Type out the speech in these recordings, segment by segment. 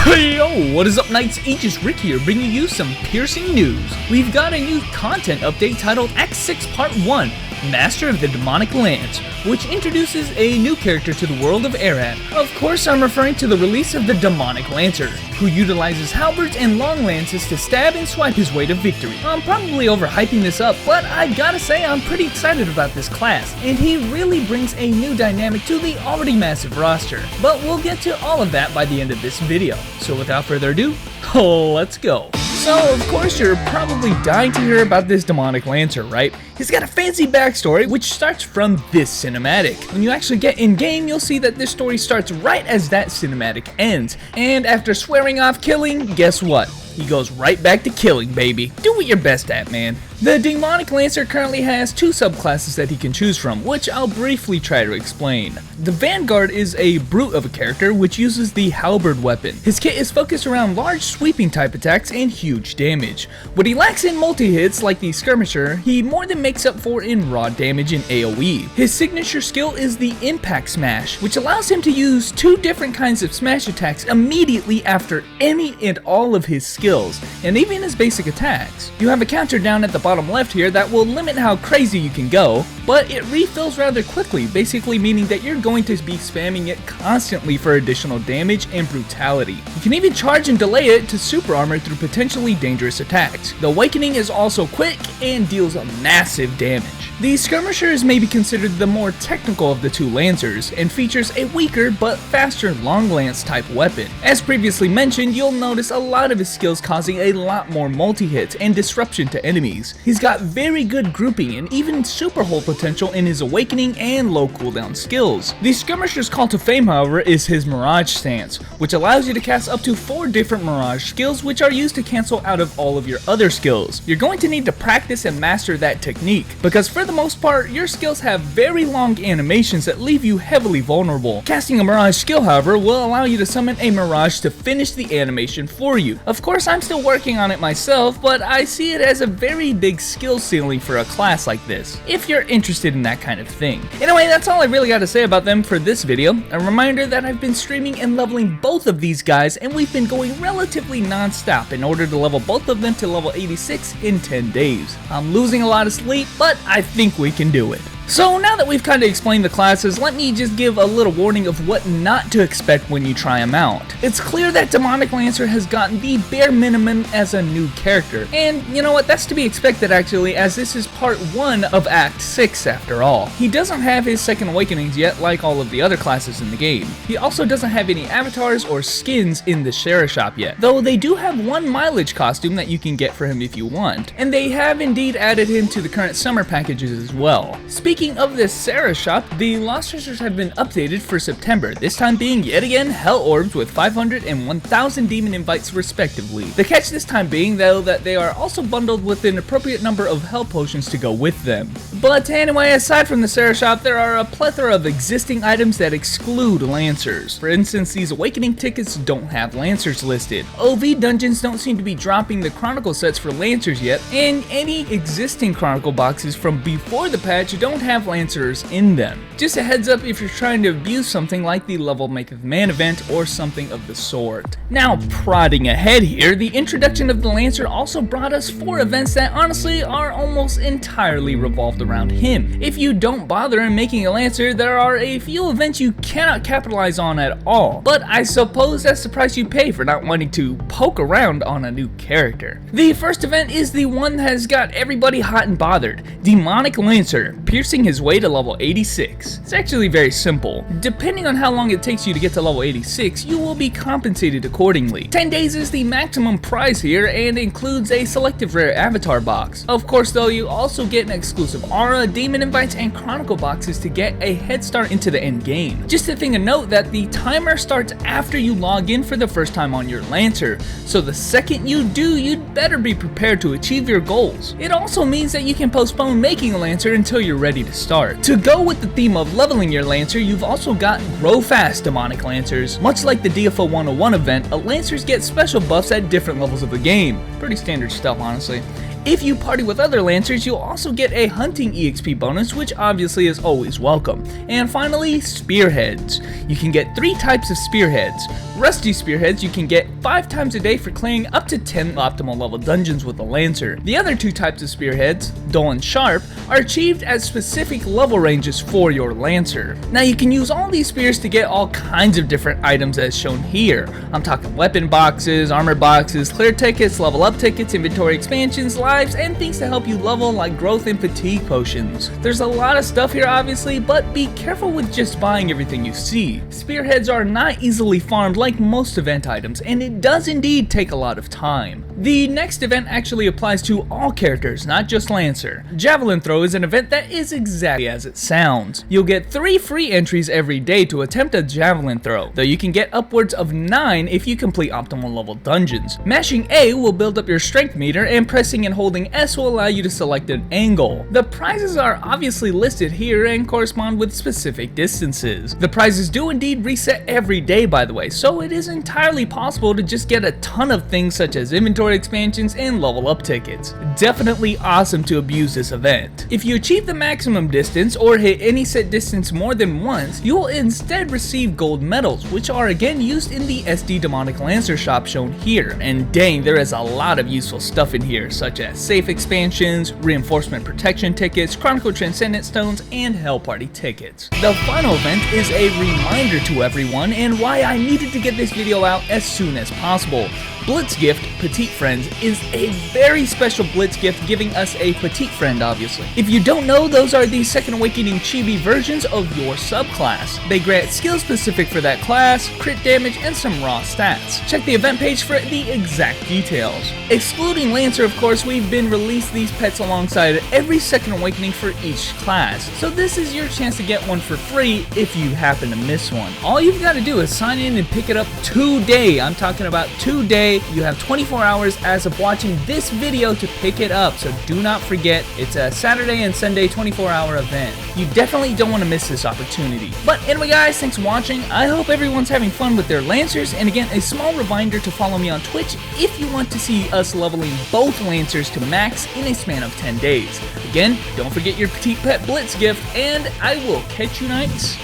Yo, what is up, Knights? Aegis Rick here, bringing you some piercing news. We've got a new content update titled Act 6 Part 1, Master of the Demonic Lance, which introduces a new character to the world of AR-DFOUPDATE. Of course, I'm referring to the release of the Demonic Lancer, who utilizes halberds and long lances to stab and swipe his way to victory. I'm probably overhyping this up, but I gotta say I'm pretty excited about this class, and he really brings a new dynamic to the already massive roster. But we'll get to all of that by the end of this video. So without further ado, let's go. So, of course, you're probably dying to hear about this Demonic Lancer, right? He's got a fancy backstory, which starts from this cinematic. When you actually get in-game, you'll see that this story starts right as that cinematic ends. And after swearing off killing, guess what? He goes right back to killing, baby. Do what you're best at, man. The Demonic Lancer currently has two subclasses that he can choose from, which I'll briefly try to explain. The Vanguard is a brute of a character which uses the halberd weapon. His kit is focused around large sweeping type attacks and huge damage. What he lacks in multi-hits like the skirmisher, he more than makes up for in raw damage and AoE. His signature skill is the impact smash, which allows him to use two different kinds of smash attacks immediately after any and all of his skills, and even his basic attacks. You have a counter down at the bottom left here that will limit how crazy you can go, but it refills rather quickly, basically meaning that you're going to be spamming it constantly for additional damage and brutality. You can even charge and delay it to super armor through potentially dangerous attacks. The awakening is also quick and deals massive damage. The skirmisher is maybe considered the more technical of the two lancers and features a weaker but faster long lance type weapon. As previously mentioned, you'll notice a lot of his skills causing a lot more multi-hits and disruption to enemies. He's got very good grouping and even super hold potential in his awakening and low cooldown skills. The skirmisher's call to fame, however, is his mirage stance, which allows you to cast up to 4 different mirage skills which are used to cancel out of all of your other skills. You're going to need to practice and master that technique, because for the most part, your skills have very long animations that leave you heavily vulnerable. Casting a mirage skill, however, will allow you to summon a mirage to finish the animation for you. Of course, I'm still working on it myself, but I see it as a very big skill ceiling for a class like this, if you're interested in that kind of thing. Anyway, that's all I really got to say about them for this video. A reminder that I've been streaming and leveling both of these guys, and we've been going relatively non-stop in order to level both of them to level 86 in 10 days. I'm losing a lot of sleep, but I think we can do it. So now that we've kind of explained the classes, let me just give a little warning of what not to expect when you try them out. It's clear that Demonic Lancer has gotten the bare minimum as a new character, and you know what, that's to be expected actually, as this is part 1 of Act 6 after all. He doesn't have his second awakenings yet like all of the other classes in the game. He also doesn't have any avatars or skins in the Sera shop yet, though they do have one mileage costume that you can get for him if you want, and they have indeed added him to the current summer packages as well. Speaking of this Sera shop, the Lost Treasures have been updated for September, this time being yet again Hell Orbs with 500 and 1000 Demon Invites respectively. The catch this time being, though, that they are also bundled with an appropriate number of Hell Potions to go with them. But anyway, aside from the Sera shop, there are a plethora of existing items that exclude Lancers. For instance, these Awakening tickets don't have Lancers listed. OV dungeons don't seem to be dropping the Chronicle sets for Lancers yet, and any existing Chronicle boxes from before the patch don't have Lancers in them. Just a heads up if you're trying to abuse something like the Level Maketh Man event or something of the sort. Now, prodding ahead here, the introduction of the Lancer also brought us 4 events that honestly are almost entirely revolved around him. If you don't bother in making a Lancer, there are a few events you cannot capitalize on at all, but I suppose that's the price you pay for not wanting to poke around on a new character. The first event is the one that has got everybody hot and bothered, Demonic Lancer, piercing his way to level 86. It's actually very simple. Depending on how long it takes you to get to level 86, you will be compensated accordingly. 10 days is the maximum prize here and includes a selective rare avatar box. Of course though, you also get an exclusive aura, demon invites, and chronicle boxes to get a head start into the end game. Just a thing to note that the timer starts after you log in for the first time on your Lancer, so the second you do, you'd better be prepared to achieve your goals. It also means that you can postpone making a Lancer until you're ready to start. To go with the theme of leveling your Lancer, you've also got Grow Fast Demonic Lancers. Much like the DFO 101 event, Lancers get special buffs at different levels of the game. Pretty standard stuff, honestly. If you party with other Lancers, you'll also get a hunting EXP bonus, which obviously is always welcome. And finally, Spearheads. You can get 3 types of Spearheads. Rusty Spearheads you can get 5 times a day for clearing up to 10 optimal level dungeons with a Lancer. The other 2 types of Spearheads, Dull and Sharp, are achieved at specific level ranges for your Lancer. Now you can use all these spears to get all kinds of different items as shown here. I'm talking weapon boxes, armor boxes, clear tickets, level up tickets, inventory expansions, lives, and things to help you level like growth and fatigue potions. There's a lot of stuff here obviously, but be careful with just buying everything you see. Spearheads are not easily farmed like most event items, and it does indeed take a lot of time. The next event actually applies to all characters, not just Lancer. Javelin Throw is an event that is exactly as it sounds. You'll get 3 free entries every day to attempt a Javelin Throw, though you can get upwards of 9 if you complete optimal level dungeons. Mashing A will build up your strength meter, and pressing and holding S will allow you to select an angle. The prizes are obviously listed here and correspond with specific distances. The prizes do indeed reset every day, by the way, so it is entirely possible to just get a ton of things such as inventory expansions and level up tickets. Definitely awesome to abuse this event. If you achieve the maximum distance or hit any set distance more than once, you will instead receive gold medals, which are again used in the SD Demonic Lancer shop shown here. And dang, there is a lot of useful stuff in here, such as safe expansions, reinforcement protection tickets, Chronicle Transcendent stones, and Hell Party tickets. The final event is a reminder to everyone and why I needed to get this video out as soon as possible. Blitz Gift Petite Friends is a very special Blitz gift, giving us a petite friend obviously. If you don't know, those are the Second Awakening chibi versions of your subclass. They grant skills specific for that class, crit damage, and some raw stats. Check the event page for the exact details. Excluding Lancer, of course, we've been released these pets alongside every Second Awakening for each class, so this is your chance to get one for free if you happen to miss one. All you've got to do is sign in and pick it up today. I'm talking about today. You have 24 hours as of watching this video to pick it up, so do not forget, it's a Saturday and Sunday 24-hour event. You definitely don't want to miss this opportunity. But anyway guys, thanks for watching. I hope everyone's having fun with their Lancers, and again, a small reminder to follow me on Twitch if you want to see us leveling both Lancers to max in a span of 10 days. Again, don't forget your Petite Pet Blitz gift, and I will catch you knights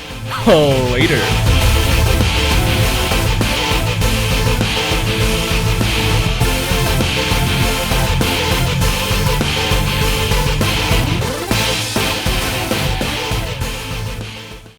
later.